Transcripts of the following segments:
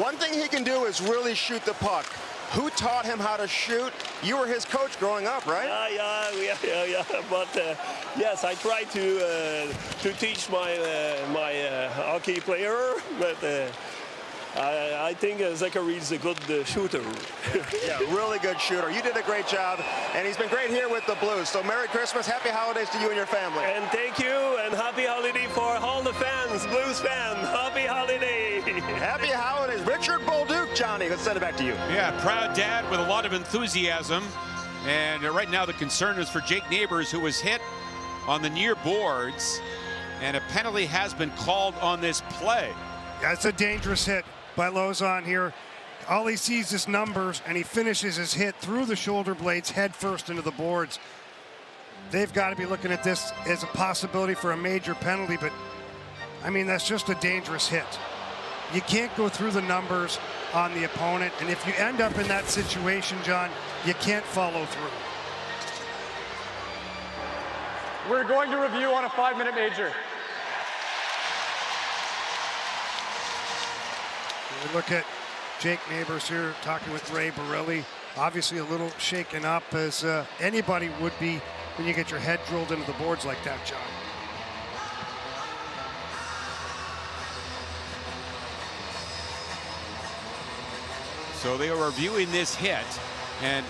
One thing he can do is really shoot the puck. Who taught him how to shoot? You were his coach growing up, right? Yeah. But yes, I try to teach my hockey player, but I think Zachary is a good shooter. Yeah, really good shooter. You did a great job, and he's been great here with the Blues. So Merry Christmas, Happy Holidays to you and your family. And thank you, and Happy Holiday for all the fans, Blues fans. Happy Holiday. Happy Holidays. Richard Bolduc, Johnny, let's send it back to you. Yeah, proud dad with a lot of enthusiasm. And right now the concern is for Jake Neighbours, who was hit on the near boards, and a penalty has been called on this play. That's a dangerous hit by Lauzon here. All he sees is numbers, and he finishes his hit through the shoulder blades head first into the boards. They've got to be looking at this as a possibility for a major penalty, but I mean, that's just a dangerous hit. You can't go through the numbers on the opponent, and if you end up in that situation, John, you can't follow through. We're going to review on a 5-minute major. We look at Jake Neighbours here talking with Ray Borelli. Obviously a little shaken up, as anybody would be when you get your head drilled into the boards like that, John. So they are reviewing this hit, and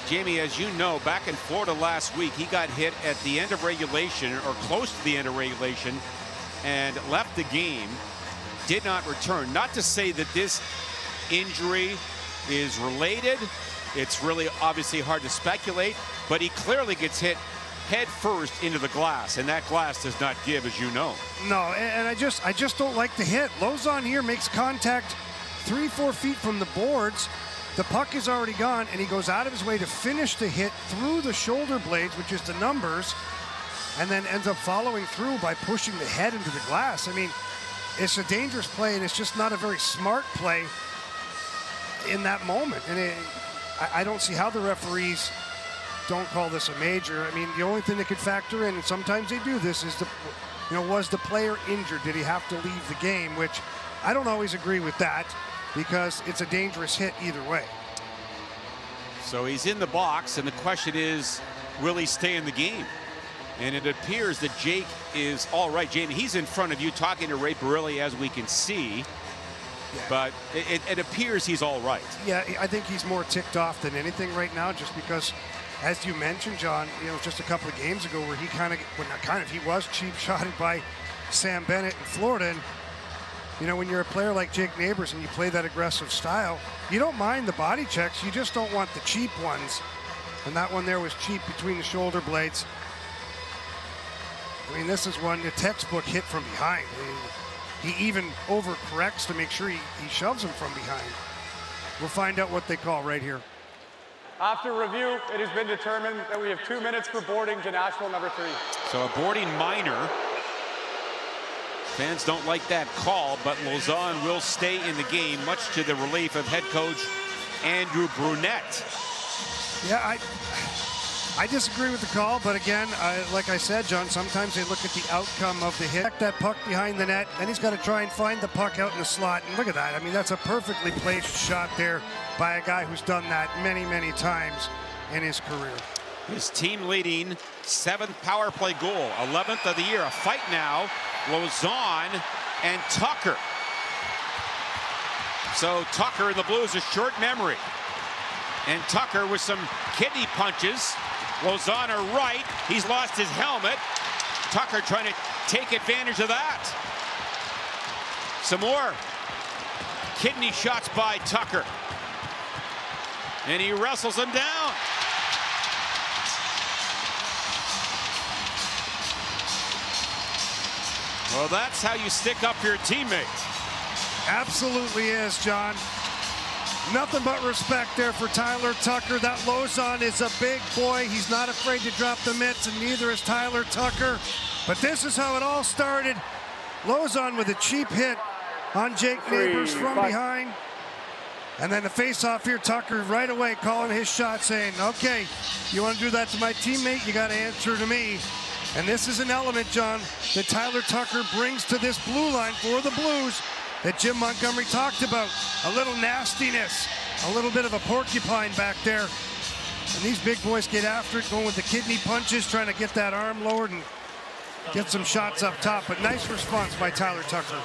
Jamie, as you know, back in Florida last week, he got hit at the end of regulation, or close to the end of regulation, and left the game, did not return. Not to say that this injury is related. It's really obviously hard to speculate, but he clearly gets hit head first into the glass, and that glass does not give, as you know. No, and I just don't like the hit. Lauzon here makes contact 3-4 feet from the boards. The puck is already gone, and he goes out of his way to finish the hit through the shoulder blades, which is the numbers, and then ends up following through by pushing the head into the glass. I mean, it's a dangerous play, and it's just not a very smart play in that moment. And I don't see how the referees don't call this a major. I mean, the only thing that could factor in, and sometimes they do this, is was the player injured? Did he have to leave the game? Which I don't always agree with that, because it's a dangerous hit either way. So he's in the box, and the question is, will he stay in the game? And it appears that Jake is all right. Jamie, he's in front of you talking to Ray Borelli, as we can see. Yeah. But it appears he's all right. Yeah, I think he's more ticked off than anything right now, just because, as you mentioned, John, just a couple of games ago where he was cheap shotted by Sam Bennett in Florida. And when you're a player like Jake Neighbours and you play that aggressive style, you don't mind the body checks. You just don't want the cheap ones. And that one there was cheap between the shoulder blades. I mean, this is one, the textbook hit from behind. He even overcorrects to make sure he shoves him from behind. We'll find out what they call right here. After review, it has been determined that we have 2 minutes for boarding to Nashville number 3. So a boarding minor. Fans don't like that call, but Lauzon will stay in the game, much to the relief of head coach Andrew Brunette. Yeah, I disagree with the call, but again, like I said, John, sometimes they look at the outcome of the hit. That puck behind the net, then he's got to try and find the puck out in the slot. And look at that. I mean, that's a perfectly placed shot there by a guy who's done that many, many times in his career. His team leading 7th power play goal, 11th of the year. A fight now, Lauzon and Tucker. So Tucker and the Blues, a short memory. And Tucker with some kidney punches. Lauzon are right. He's lost his helmet. Tucker trying to take advantage of that. Some more kidney shots by Tucker. And he wrestles him down. Well, that's how you stick up your teammate. Absolutely is, John. Nothing but respect there for Tyler Tucker. That Lauzon is a big boy. He's not afraid to drop the mitts, and neither is Tyler Tucker. But this is how it all started. Lauzon with a cheap hit on Jake Neighbours from behind. And then the face-off here, Tucker right away calling his shot, saying, okay, you want to do that to my teammate, you got to answer to me. And this is an element, John, that Tyler Tucker brings to this blue line for the Blues. that Jim Montgomery talked about. A little nastiness, a little bit of a porcupine back there. And these big boys get after it, going with the kidney punches, trying to get that arm lowered and get some shots up top. But nice response by Tyler Tucker.